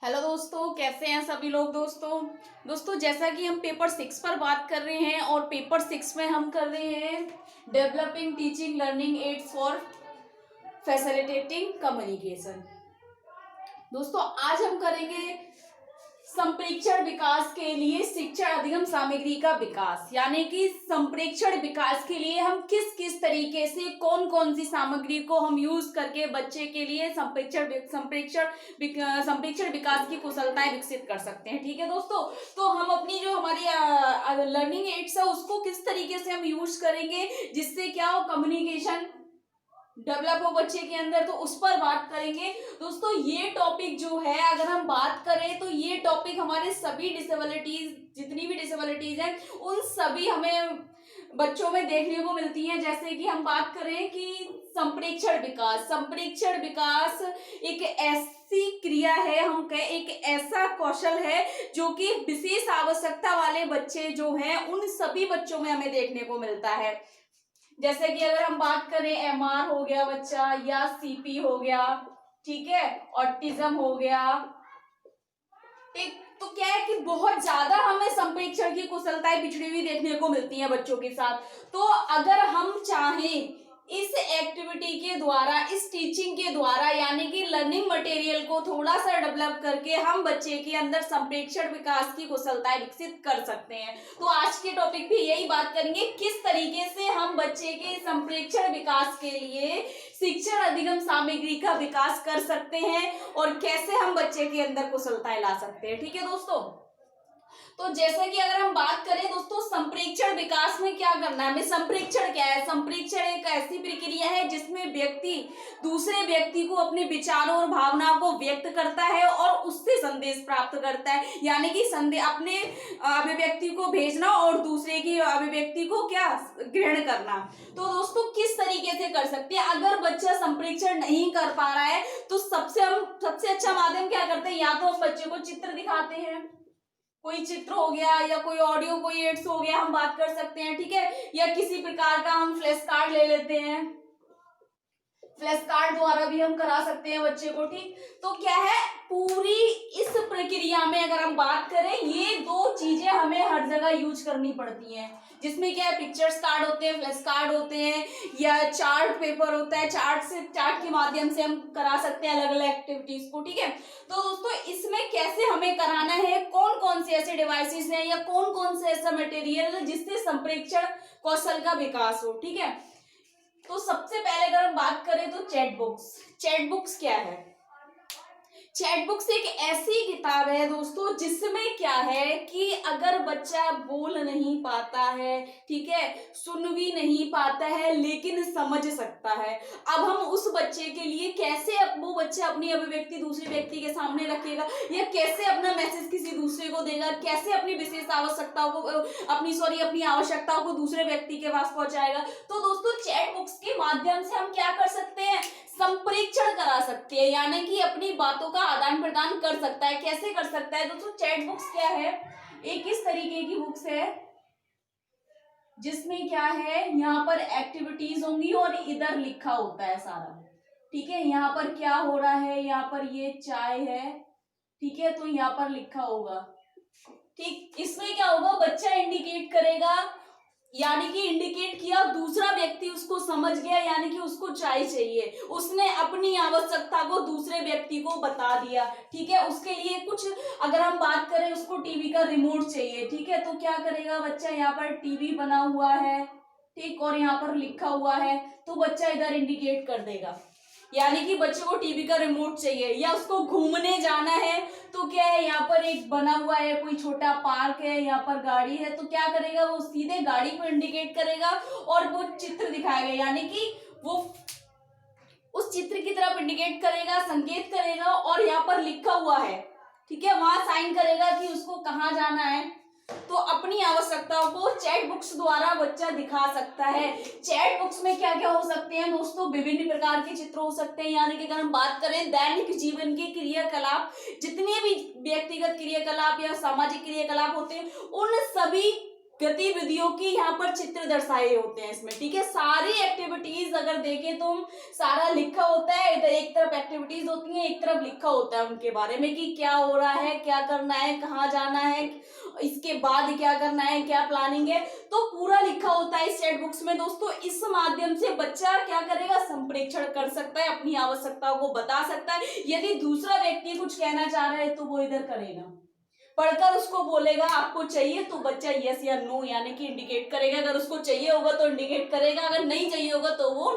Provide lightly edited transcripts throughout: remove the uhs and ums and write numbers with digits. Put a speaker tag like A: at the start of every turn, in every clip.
A: Hello दोस्तों, कैसे हैं सभी लोग। दोस्तों जैसा कि हम पेपर 6 पर बात कर रहे हैं और पेपर 6 में हम कर रहे हैं developing teaching learning aids for facilitating communication. दोस्तों आज हम करेंगे संप्रेक्षण विकास के लिए शिक्षण अधिगम सामग्री का विकास, यानी कि संप्रेक्षण विकास के लिए हम किस किस तरीके से कौन कौन सी सामग्री को हम यूज करके बच्चे के लिए संप्रेक्षण विकास की कुशलताएं विकसित कर सकते हैं। ठीक है दोस्तों, तो हम अपनी जो हमारी लर्निंग एड्स है उसको किस तरीके से हम यूज करेंगे जिससे क्या हो, कम्युनिकेशन डेवलप हो बच्चे के अंदर, तो उस पर बात करेंगे। दोस्तों ये टॉपिक जो है, अगर हम बात करें तो ये टॉपिक हमारे सभी डिसेबिलिटीज, जितनी भी डिसेबिलिटीज हैं उन सभी हमें बच्चों में देखने को मिलती हैं। जैसे कि हम बात करें कि संप्रेक्षण विकास एक ऐसी क्रिया है, हम कहें एक ऐसा कौशल है जो कि विशेष आवश्यकता वाले बच्चे जो हैं उन सभी बच्चों में हमें देखने को मिलता है। जैसे कि अगर हम बात करें एमआर हो गया बच्चा, या सीपी हो गया, ठीक है, ऑटिज्म हो गया, ठीक। तो क्या है कि बहुत ज्यादा हमें संप्रेक्षण की कुशलताएं बिछड़ी हुई देखने को मिलती हैं बच्चों के साथ। तो अगर हम चाहें इस एक्टिविटी के द्वारा, इस टीचिंग के द्वारा, यानी कि लर्निंग मटेरियल को थोड़ा सा डेवलप करके हम बच्चे के अंदर संप्रेक्षण विकास की कुशलताएं विकसित कर सकते हैं। तो आज के टॉपिक भी यही बात करेंगे, किस तरीके से हम बच्चे के संप्रेक्षण विकास के लिए शिक्षण अधिगम सामग्री का विकास कर सकते हैं और कैसे हम बच्चे के अंदर कुशलताएं ला सकते हैं। ठीक है दोस्तों, तो जैसे कि अगर हम बात करें दोस्तों संप्रेक्षण विकास में क्या करना है हमें। संप्रेक्षण क्या है? संप्रेक्षण एक ऐसी प्रक्रिया है जिसमें व्यक्ति दूसरे व्यक्ति को अपने विचारों और भावनाओं को व्यक्त करता है और उससे संदेश प्राप्त करता है, यानी कि संदेश अपने अभिव्यक्ति को भेजना और दूसरे की अभिव्यक्ति को क्या ग्रहण करना। तो दोस्तों किस तरीके से कर सकते हैं? अगर बच्चा संप्रेक्षण नहीं कर पा रहा है तो सबसे अच्छा माध्यम क्या करते हैं, या तो हम बच्चे को चित्र दिखाते हैं, कोई चित्र हो गया या कोई ऑडियो, कोई एड्स हो गया, हम बात कर सकते हैं, ठीक है, या किसी प्रकार का हम फ्लैश कार्ड ले लेते हैं, फ्लैश कार्ड द्वारा भी हम करा सकते हैं बच्चे को। ठीक, तो क्या है, पूरी इस प्रक्रिया में अगर हम बात करें ये दो चीजें हमें हर जगह यूज करनी पड़ती हैं, जिसमें क्या है, पिक्चर्स कार्ड होते हैं, फ्लैश कार्ड होते हैं, या चार्ट पेपर होता है, चार्ट के माध्यम से हम करा सकते हैं अलग अलग एक्टिविटीज को। ठीक है, तो दोस्तों इसमें कैसे हमें कराना है, कौन कौन से ऐसे डिवाइसेस हैं या कौन कौन से ऐसा मटेरियल जिससे संप्रेक्षण कौशल का विकास हो। ठीक है, तो सबसे पहले अगर हम बात करें तो चैट बुक्स क्या है? चैट बुक्स एक ऐसी किताब है दोस्तों जिसमें क्या है कि अगर बच्चा बोल नहीं पाता है, ठीक है, सुन भी नहीं पाता है, लेकिन समझ सकता है, अब हम उस बच्चे के लिए कैसे वो बच्चा अपनी अभिव्यक्ति दूसरे व्यक्ति के सामने रखेगा, या कैसे अपना मैसेज किसी दूसरे को देगा, कैसे अपनी विशेष आवश्यकताओं को अपनी आवश्यकताओं को दूसरे व्यक्ति के पास पहुंचाएगा। तो दोस्तों चैट बुक्स के माध्यम से हम क्या कर सकते हैं, संप्रेक्षण करा सकते हैं, यानी कि अपनी बातों का आदान प्रदान कर सकता है। कैसे कर सकता है दोस्तों? चैट बुक्स क्या है, एक इस तरीके की बुक्स है जिसमें क्या है, यहाँ पर एक्टिविटीज होंगी और इधर लिखा होता है सारा, ठीक है, यहाँ पर क्या हो रहा है, यहाँ पर ये चाय है, ठीक है, तो यहाँ पर लिखा होगा। ठीक, इसमें क्या होगा, बच्चा इंडिकेट करेगा, यानी कि इंडिकेट किया, दूसरा व्यक्ति उसको समझ गया, यानी कि उसको चाय चाहिए, उसने अपनी आवश्यकता को दूसरे व्यक्ति को बता दिया। ठीक है, उसके लिए कुछ अगर हम बात करें, उसको टीवी का रिमोट चाहिए, ठीक है, तो क्या करेगा बच्चा, यहाँ पर टीवी बना हुआ है, ठीक, और यहाँ पर लिखा हुआ है, तो बच्चा इधर इंडिकेट कर देगा, यानी कि बच्चे को टीवी का रिमोट चाहिए, या उसको घूमने जाना है, तो क्या है, यहाँ पर एक बना हुआ है, कोई छोटा पार्क है, यहाँ पर गाड़ी है, तो क्या करेगा, वो सीधे गाड़ी को इंडिकेट करेगा और वो चित्र दिखाएगा, यानी कि वो उस चित्र की तरफ इंडिकेट करेगा, संकेत करेगा, और यहाँ पर लिखा हुआ है, ठीक है, वहां साइन करेगा कि उसको कहाँ जाना है। तो अपनी आवश्यकताओं को चैट बुक्स द्वारा बच्चा दिखा सकता है। चैट बुक्स में क्या क्या हो सकते हैं दोस्तों, विभिन्न प्रकार के चित्र हो सकते हैं, यानी कि अगर हम बात करें दैनिक जीवन के क्रियाकलाप, जितने भी व्यक्तिगत क्रियाकलाप या सामाजिक क्रियाकलाप होते हैं, उन सभी गतिविधियों की यहाँ पर चित्र दर्शाए होते हैं इसमें, ठीक है। सारी एक्टिविटीज अगर देखें तो हम सारा लिखा होता है, इधर एक तरफ एक्टिविटीज होती है, एक तरफ लिखा होता है उनके बारे में कि क्या हो रहा है, क्या करना है, कहाँ जाना है, इसके बाद क्या करना है, क्या प्लानिंग है, तो पूरा लिखा होता है इस चैट बुक्स में दोस्तों। इस माध्यम से बच्चा क्या करेगा, संप्रेक्षण कर सकता है, अपनी आवश्यकताओं को बता सकता है। यदि दूसरा व्यक्ति कुछ कहना चाह रहा है तो वो इधर करेगा, पढ़कर उसको बोलेगा आपको चाहिए तो बच्चा यस या नो यानी कि इंडिकेट करेगा। अगर उसको चाहिए होगा तो इंडिकेट करेगा, अगर नहीं चाहिए होगा तो वो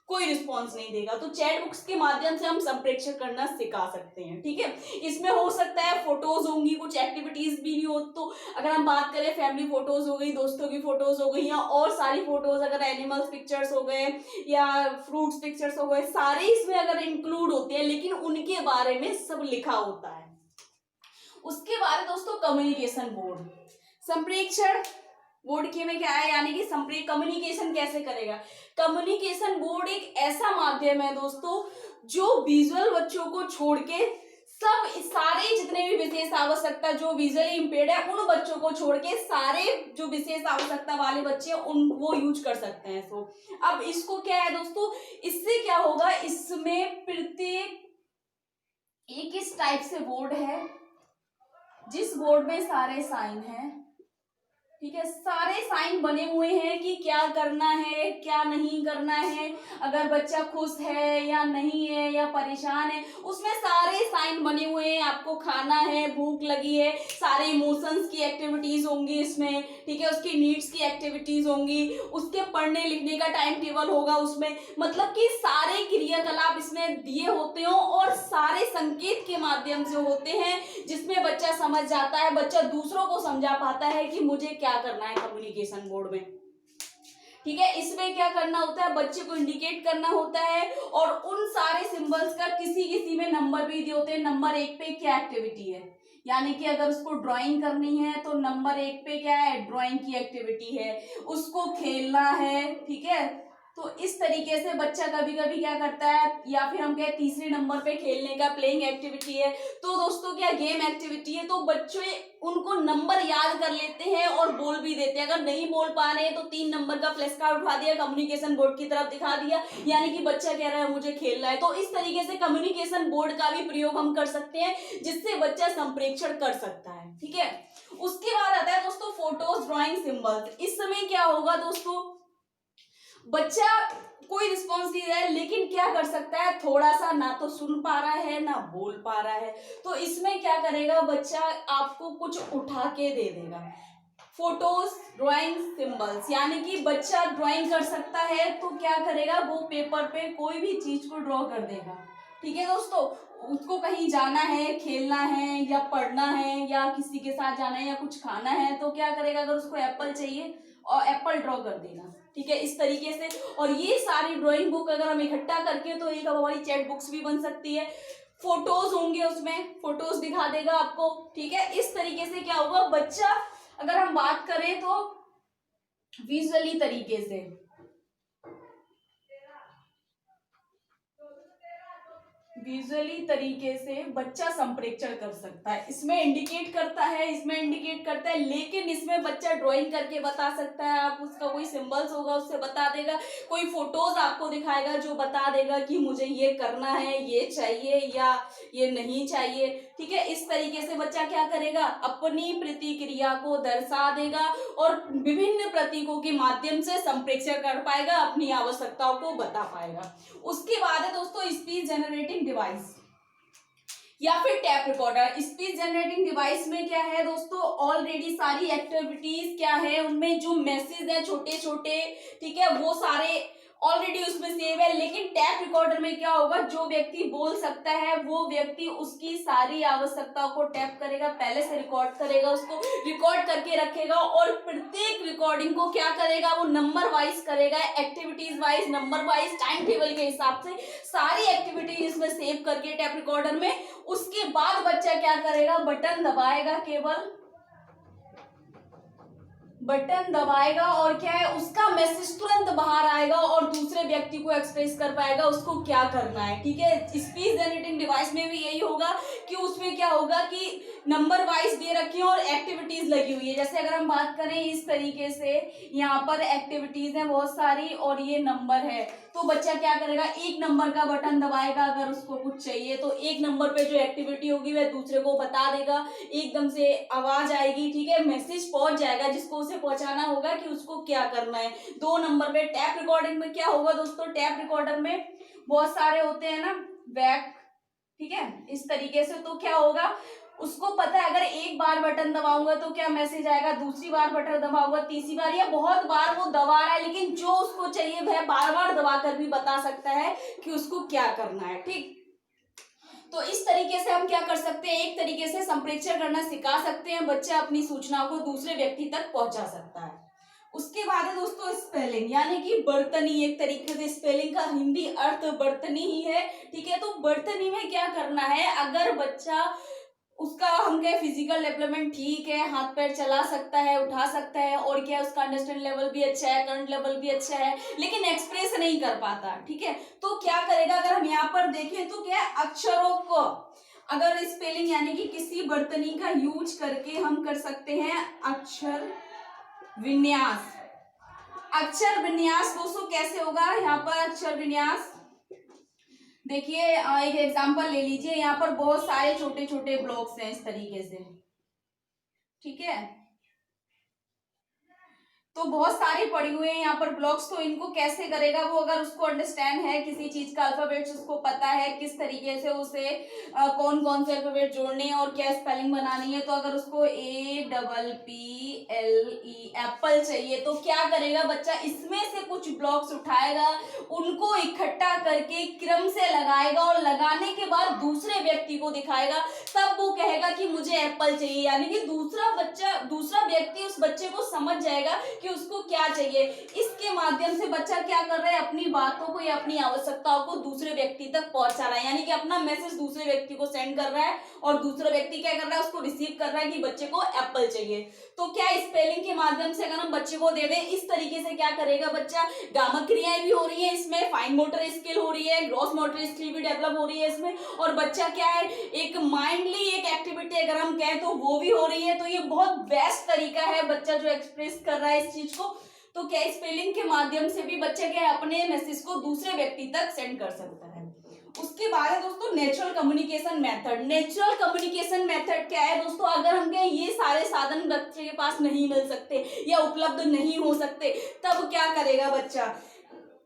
A: कोई रिस्पॉन्स नहीं देगा। तो चैट बुक्स के माध्यम से हम संप्रेक्षण करना सिखा सकते हैं, ठीक है। इसमें हो सकता है फोटोज होंगी, कुछ एक्टिविटीज भी नहीं हो, तो अगर हम बात करें फैमिली फोटोज हो गई, दोस्तों की फोटोज हो गई, या और सारी फोटोज, अगर एनिमल्स पिक्चर्स हो गए या फ्रूट्स पिक्चर्स हो गए, सारे इसमें अगर इंक्लूड होते हैं, लेकिन उनके बारे में सब लिखा होता है। उसके बाद दोस्तों कम्युनिकेशन बोर्ड, संप्रेक्षण बोर्ड के में क्या है, यानी कि कम्युनिकेशन कैसे करेगा। कम्युनिकेशन बोर्ड एक ऐसा माध्यम है दोस्तों जो विजुअल बच्चों को छोड़ के सब सारे जितने भी विशेष आवश्यकता, जो विजुअली इम्पेयर्ड है उन बच्चों को छोड़ के सारे जो विशेष आवश्यकता वाले बच्चे उन वो यूज कर सकते हैं इसको। अब इसको क्या है दोस्तों, इससे क्या होगा, इसमें प्रत्येक एक इस टाइप से बोर्ड है जिस बोर्ड में सारे साइन हैं, ठीक है, सारे साइन बने हुए हैं कि क्या करना है, क्या नहीं करना है, अगर बच्चा खुश है या नहीं है या परेशान है, उसमें सारे साइन बने हुए हैं। आपको खाना है, भूख लगी है, सारे इमोशंस की एक्टिविटीज होंगी इसमें, ठीक है, उसकी नीड्स की एक्टिविटीज होंगी, उसके पढ़ने लिखने का टाइम टेबल होगा उसमें, मतलब कि सारे क्रियाकलाप इसमें दिए होते हो और सारे संकेत के माध्यम से होते हैं, जिसमें बच्चा समझ जाता है, बच्चा दूसरों को समझा पाता है कि मुझे क्या करना है कम्युनिकेशन बोर्ड में, ठीक है। इसमें क्या करना होता है, बच्चे को इंडिकेट करना होता है और उन सारे सिंबल्स का किसी किसी में नंबर भी दिए होते हैं। नंबर 1 पे क्या एक्टिविटी है, यानी कि अगर उसको ड्राइंग करनी है तो नंबर 1 पे क्या है, ड्राइंग की एक्टिविटी है, उसको खेलना है, ठीक है। तो इस तरीके से बच्चा कभी कभी क्या करता है, या फिर हम कहें तीसरे नंबर पे खेलने का प्लेइंग एक्टिविटी है, तो दोस्तों क्या गेम एक्टिविटी है, तो बच्चे उनको नंबर याद कर लेते हैं और बोल भी देते हैं। अगर नहीं बोल पा रहे हैं तो 3 नंबर का फ्लैश कार्ड उठा दिया, कम्युनिकेशन बोर्ड की तरफ दिखा दिया, यानी कि बच्चा कह रहा है मुझे खेलना है। तो इस तरीके से कम्युनिकेशन बोर्ड का भी प्रयोग हम कर सकते हैं, जिससे बच्चा संप्रेक्षण कर सकता है, ठीक है। उसके बाद आता है दोस्तों फोटोज, ड्रॉइंग, सिंबल्स। इस समय क्या होगा दोस्तों, बच्चा कोई रिस्पॉन्स नहीं दे रहा है, लेकिन क्या कर सकता है, थोड़ा सा ना तो सुन पा रहा है ना बोल पा रहा है, तो इसमें क्या करेगा बच्चा, आपको कुछ उठा के दे देगा। फोटोज, ड्राइंग, सिंबल्स, यानी कि बच्चा ड्राइंग कर सकता है तो क्या करेगा, वो पेपर पे कोई भी चीज को ड्रॉ कर देगा, ठीक है दोस्तों। उसको कहीं जाना है, खेलना है या पढ़ना है या किसी के साथ जाना है या कुछ खाना है, तो क्या करेगा, अगर उसको एप्पल चाहिए और एप्पल ड्रॉ कर देगा, ठीक है, इस तरीके से। और ये सारी ड्राइंग बुक अगर हम इकट्ठा करके तो एक हमारी चैट बुक्स भी बन सकती है। फोटोज होंगे उसमें, फोटोज दिखा देगा आपको, ठीक है। इस तरीके से क्या होगा, बच्चा अगर हम बात करें तो विजुअली तरीके से बच्चा संप्रेक्षण कर सकता है। इसमें इंडिकेट करता है, लेकिन इसमें बच्चा ड्राइंग करके बता सकता है, आप उसका कोई सिंबल्स होगा उससे बता देगा, कोई फोटोज आपको दिखाएगा जो बता देगा कि मुझे ये करना है, ये चाहिए या ये नहीं चाहिए, ठीक है। इस तरीके से बच्चा क्या करेगा, अपनी प्रतिक्रिया को दर्शा देगा और विभिन्न प्रतीकों के माध्यम से संप्रेक्षण कर पाएगा, अपनी आवश्यकताओं को बता पाएगा। उसके बाद है दोस्तों स्पीच जनरेटिंग डिवाइस या फिर tap recorder. Speech generating device में क्या है दोस्तों, ऑलरेडी सारी एक्टिविटीज क्या है, उनमें जो मैसेज है छोटे छोटे, ठीक है, वो सारे ऑलरेडी उसमें सेव है। लेकिन टैप रिकॉर्डर में क्या होगा, जो व्यक्ति बोल सकता है वो व्यक्ति उसकी सारी आवश्यकताओं को टैप करेगा, पहले से रिकॉर्ड करेगा, उसको रिकॉर्ड करके रखेगा और प्रत्येक रिकॉर्डिंग को क्या करेगा, वो नंबर वाइज करेगा, activities wise, number wise, time table के हिसाब से सारी एक्टिविटीज इसमें सेव करके टैप रिकॉर्डर में। उसके बाद बच्चा क्या करेगा, बटन दबाएगा, केवल बटन दबाएगा और क्या है, उसका मैसेज तुरंत बाहर आएगा और दूसरे व्यक्ति को एक्सप्रेस कर पाएगा उसको क्या करना है, ठीक है। स्पीच जनरेटिंग डिवाइस में भी यही होगा कि उसमें क्या होगा कि नंबर वाइज दे रखी है और एक्टिविटीज लगी हुई है। जैसे अगर हम बात करें इस तरीके से, यहाँ पर एक्टिविटीज है बहुत सारी और ये नंबर है, तो बच्चा क्या करेगा, एक नंबर का बटन दबाएगा अगर उसको कुछ चाहिए तो एक नंबर पे जो एक्टिविटी होगी वह दूसरे को बता देगा, एकदम से आवाज आएगी, ठीक है, मैसेज पहुंच जाएगा जिसको उसे पहुंचाना होगा कि उसको क्या करना है। 2 नंबर पे टैप रिकॉर्डिंग में क्या होगा दोस्तों, टैप रिकॉर्डर में बहुत सारे होते हैं ना बैक, ठीक है, इस तरीके से, तो क्या होगा उसको पता है अगर एक बार बटन दबाऊंगा तो क्या मैसेज आएगा, दूसरी बार बटन दबाऊंगा, तीसरी बार, या बहुत बार वो दबा रहा है लेकिन जो उसको चाहिए वह बार बार दबाकर भी बता सकता है कि उसको क्या करना है। ठीक, तो इस तरीके से हम क्या कर सकते हैं, एक तरीके से संप्रेषण करना सिखा सकते हैं, बच्चा अपनी सूचनाओं को दूसरे व्यक्ति तक पहुंचा सकता है। उसके बाद है दोस्तों स्पेलिंग, यानी कि बर्तनी, एक तरीके से स्पेलिंग का हिंदी अर्थ बर्तनी ही है, ठीक है। तो बर्तनी में क्या करना है, अगर बच्चा उसका हम कहें फिजिकल डेवलपमेंट ठीक है, हाथ पैर चला सकता है, उठा सकता है, और क्या उसका अंडरस्टैंड लेवल भी अच्छा है, करंट लेवल भी अच्छा है, लेकिन एक्सप्रेस नहीं कर पाता, ठीक है, तो क्या करेगा, अगर हम यहाँ पर देखें तो क्या है, अक्षरों को अगर स्पेलिंग यानी कि किसी बर्तनी का यूज करके हम कर सकते हैं अक्षर विन्यास। अक्षर विन्यास दोस्तों कैसे होगा, यहाँ पर अक्षर विन्यास देखिए, एक एग्जांपल ले लीजिए, यहाँ पर बहुत सारे छोटे छोटे ब्लॉक्स हैं इस तरीके से, ठीक है, तो बहुत सारे पड़े हुए हैं यहाँ पर ब्लॉक्स, तो इनको कैसे करेगा वो, अगर उसको अंडरस्टैंड है किसी चीज का अल्फाबेट्स, उसको पता है किस तरीके से उसे कौन कौन से अल्फाबेट जोड़ने हैं और क्या स्पेलिंग बनानी है, तो अगर उसको APPLE एप्पल चाहिए तो क्या करेगा बच्चा, इसमें से कुछ ब्लॉक्स उठाएगा, उनको इकट्ठा करके क्रम से लगाएगा और लगाने के बाद दूसरे व्यक्ति को दिखाएगा, तब वो कहेगा कि मुझे एप्पल चाहिए, यानी कि दूसरा व्यक्ति उस बच्चे को समझ जाएगा कि उसको क्या चाहिए। इसके माध्यम से बच्चा क्या कर रहा है, अपनी बातों को या अपनी आवश्यकताओं को दूसरे व्यक्ति तक पहुंचा रहा है, यानी कि अपना मैसेज दूसरे व्यक्ति को सेंड कर रहा है और दूसरा व्यक्ति क्या कर रहा है, उसको रिसीव कर रहा है कि बच्चे को एप्पल चाहिए। तो क्या स्पेलिंग के माध्यम से अगर हम बच्चे को दे दें, इस तरीके से क्या करेगा बच्चा, गामक क्रियाएं भी हो रही है इसमें, फाइन मोटर स्किल हो रही है, ग्रॉस मोटर स्किल भी डेवलप हो रही है इसमें, और बच्चा क्या है, एक माइंडली एक एक्टिविटी अगर हम कहें तो वो भी हो रही है। तो ये बहुत बेस्ट तरीका है बच्चा जो एक्सप्रेस कर रहा है इस चीज को। तो क्या स्पेलिंग के माध्यम से भी बच्चा क्या है, अपने मैसेज को दूसरे व्यक्ति तक सेंड कर सकता है। उसके बाद है दोस्तों natural communication method. Natural communication method क्या है दोस्तों, अगर हम कहें ये सारे साधन बच्चे के पास नहीं मिल सकते या उपलब्ध नहीं हो सकते, तब क्या करेगा बच्चा,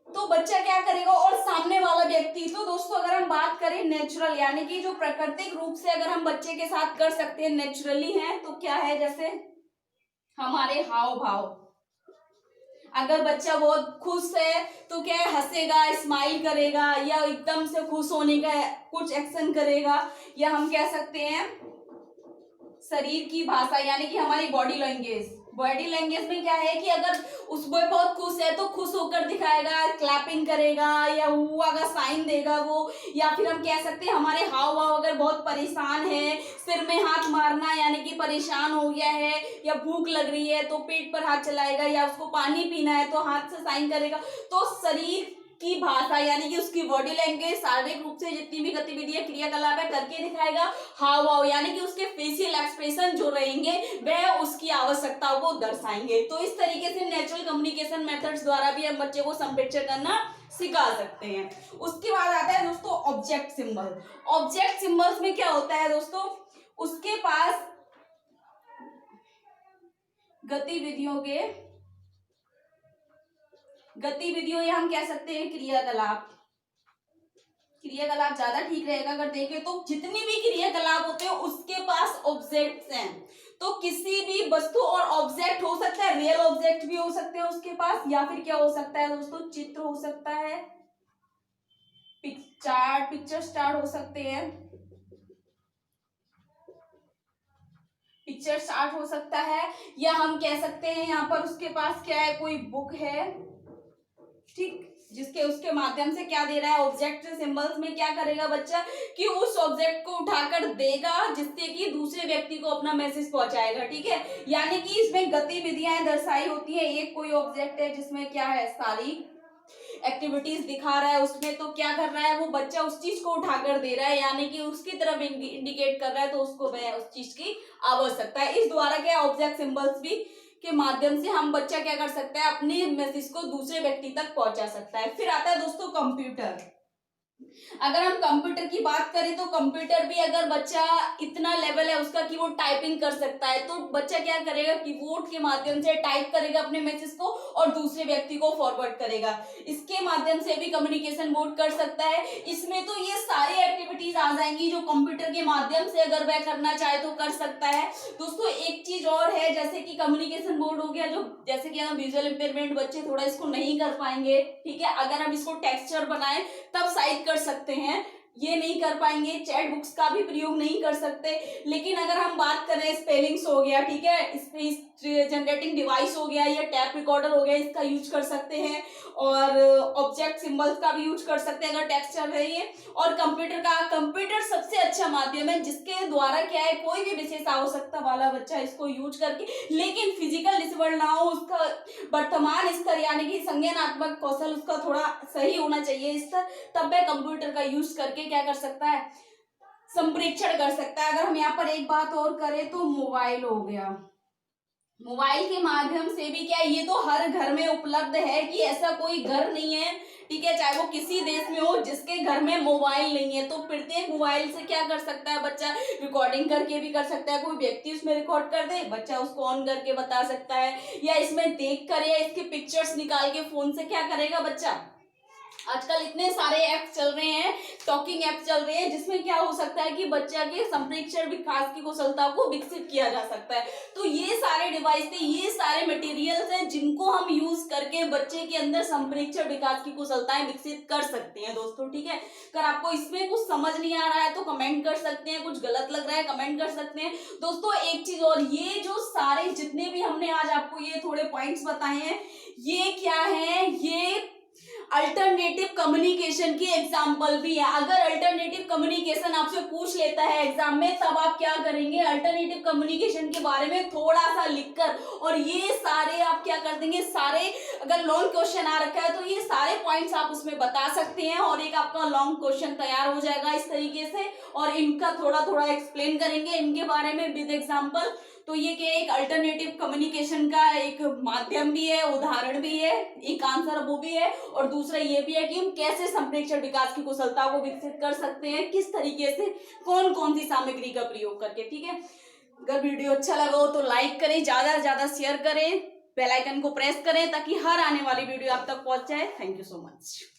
A: तो बच्चा क्या करेगा, और सामने वाला व्यक्ति, तो दोस्तों अगर हम बात करें नेचुरल यानी कि जो प्राकृतिक रूप से अगर हम बच्चे के साथ कर सकते हैं, नेचुरली है, तो क्या है, जैसे हमारे हाव भाव, अगर बच्चा बहुत खुश है तो क्या है, हंसेगा, स्माइल करेगा, या एकदम से खुश होने का कुछ एक्शन करेगा, या हम कह सकते हैं शरीर की भाषा यानी कि हमारी बॉडी लैंग्वेज। बॉडी लैंग्वेज में क्या है कि अगर उसको बहुत खुश है तो खुश होकर दिखाएगा, क्लैपिंग करेगा या हुआ का साइन देगा वो, या फिर हम कह सकते हैं हमारे हाव भाव, अगर बहुत परेशान है, सिर में हाथ मारना यानी कि परेशान हो गया है, या भूख लग रही है तो पेट पर हाथ चलाएगा, या उसको पानी पीना है तो हाथ से साइन करेगा। तो शरीर की भाषा यानी कि उसकी बॉडी लैंग्वेज, शारीरिक रूप से जितनी भी गतिविधियां क्रियाकलाप है करके दिखाएगा। हाव भाव यानी कि उसके फेशियल एक्सप्रेशन जो रहेंगे वह उसकी आवश्यकताओं को दर्शाएंगे। तो इस तरीके से नेचुरल कम्युनिकेशन मेथड्स द्वारा भी हम बच्चे को संप्रेषण करना सिखा सकते हैं। उसके बाद आता है दोस्तों ऑब्जेक्ट सिंबल। ऑब्जेक्ट सिंबल्स में क्या होता है दोस्तों, उसके पास गतिविधियों या हम कह सकते हैं क्रियाकलाप ज्यादा ठीक रहेगा। अगर देखें तो जितनी भी क्रियाकलाप होते हैं उसके पास ऑब्जेक्ट्स हैं, तो किसी भी वस्तु और ऑब्जेक्ट हो सकता है, रियल ऑब्जेक्ट भी हो सकते हैं उसके पास, या फिर क्या हो सकता है दोस्तों, चित्र हो सकता है, पिक्चर स्टार हो सकते हैं, पिक्चर स्टार्ट हो सकता है, या हम कह सकते हैं यहाँ पर उसके पास क्या है, कोई बुक है, ठीक, जिसके उसके माध्यम से क्या दे रहा है, ऑब्जेक्ट सिंबल्स में क्या करेगा बच्चा कि उस ऑब्जेक्ट को उठाकर देगा जिससे कि दूसरे व्यक्ति को अपना मैसेज पहुंचाएगा, ठीक है। यानी कि इसमें गतिविधियां दर्शाई होती है। एक कोई ऑब्जेक्ट है जिसमें क्या है, सारी एक्टिविटीज दिखा रहा है उसमें, तो क्या कर रहा है वो बच्चा उस चीज को उठाकर दे रहा है, यानी कि उसकी तरफ इंडिकेट कर रहा है, तो उसको वह उस चीज की आवश्यकता है। इस द्वारा क्या ऑब्जेक्ट सिंबल्स भी के माध्यम से हम बच्चा क्या कर सकता है, अपने मैसेज को दूसरे व्यक्ति तक पहुंचा सकता है। फिर आता है दोस्तों कंप्यूटर। अगर हम कंप्यूटर की बात करें तो कंप्यूटर भी अगर बच्चा इतना लेवल है उसका कि वो टाइपिंग कर सकता है, तो बच्चा क्या करेगा, कीबोर्ड के माध्यम से टाइप करेगा अपने मैसेज को और दूसरे व्यक्ति को फॉरवर्ड करेगा। इसके माध्यम से भी कम्युनिकेशन बोर्ड कर सकता है। इसमें तो ये सारी एक्टिविटीज आ जाएंगी जो कंप्यूटर के माध्यम से अगर वह करना चाहे तो कर सकता है। दोस्तों एक चीज और है, जैसे कि कम्युनिकेशन बोर्ड हो गया, जो जैसे कि हम विजुअल इंपेयरमेंट बच्चे थोड़ा इसको नहीं कर पाएंगे, ठीक है, अगर हम इसको टेक्सचर बनाए तब साइड कर सकते हैं, ये नहीं कर पाएंगे। चैट बुक्स का भी प्रयोग नहीं कर सकते। लेकिन अगर हम बात करें स्पेलिंग्स हो गया, ठीक है, स्पीच जनरेटिंग डिवाइस हो गया या टैप रिकॉर्डर हो गया, इसका यूज कर सकते हैं। और ऑब्जेक्ट सिंबल्स का भी यूज कर सकते हैं अगर टेक्स्ट चल रही है। और कंप्यूटर सबसे अच्छा माध्यम है जिसके द्वारा क्या है, कोई भी विशेष आवश्यकता वाला बच्चा इसको यूज करके, लेकिन फिजिकल डिसेबल ना हो, उसका वर्तमान स्तर यानी कि संज्ञानात्मक कौशल उसका थोड़ा सही होना चाहिए स्तर, तब वह कंप्यूटर का यूज करके क्या कर सकता है, संप्रेक्षण कर सकता है। अगर हम यहाँ पर एक बात और करें तो मोबाइल हो गया, मोबाइल के माध्यम से भी क्या, ये तो हर घर में उपलब्ध है कि ऐसा कोई घर नहीं है, ठीक है, चाहे वो किसी देश में हो जिसके घर में मोबाइल नहीं है, तो प्रत्येक मोबाइल से क्या कर सकता है बच्चा, रिकॉर्डिंग करके भी कर सकता है। कोई व्यक्ति उसमें रिकॉर्ड कर दे, बच्चा उसको ऑन करके बता सकता है, या इसमें देख कर या इसके पिक्चर्स निकाल के फोन से क्या करेगा बच्चा। आजकल इतने सारे ऐप चल रहे हैं, टॉकिंग ऐप चल रहे हैं, जिसमें क्या हो सकता है कि बच्चा के संप्रेक्षण विकास की कुशलता को विकसित किया जा सकता है। तो ये सारे डिवाइस थे, ये सारे मटेरियल्स हैं जिनको हम यूज करके बच्चे के अंदर संप्रेक्षण विकास की कुशलताएं विकसित कर सकते हैं दोस्तों, ठीक है। अगर आपको इसमें कुछ समझ नहीं आ रहा है तो कमेंट कर सकते हैं, कुछ गलत लग रहा है कमेंट कर सकते हैं दोस्तों। एक चीज और, ये जो सारे जितने भी हमने आज आपको ये थोड़े पॉइंट्स बताए हैं, ये क्या है, ये अल्टरनेटिव कम्युनिकेशन की एग्जाम्पल भी है। अगर अल्टरनेटिव कम्युनिकेशन आपसे पूछ लेता है एग्जाम में, तब आप क्या करेंगे, अल्टरनेटिव कम्युनिकेशन के बारे में थोड़ा सा लिखकर, और ये सारे आप क्या कर देंगे, सारे अगर लॉन्ग क्वेश्चन आ रखा है तो ये सारे पॉइंट्स आप उसमें बता सकते हैं, और एक आपका लॉन्ग क्वेश्चन तैयार हो जाएगा इस तरीके से। और इनका थोड़ा थोड़ा एक्सप्लेन करेंगे इनके बारे में विद एग्जाम्पल। तो ये क्या, एक अल्टरनेटिव कम्युनिकेशन का एक माध्यम भी है, उदाहरण भी है, एक आंसर वो भी है, और दूसरा ये भी है कि हम कैसे संप्रेक्षण विकास की कुशलता को विकसित कर सकते हैं, किस तरीके से, कौन कौन सी सामग्री का प्रयोग करके, ठीक है। अगर वीडियो अच्छा लगा हो तो लाइक करें, ज्यादा से ज्यादा शेयर करें, बेल आइकन को प्रेस करें ताकि हर आने वाली वीडियो आप तक पहुंच जाए। Thank you so much.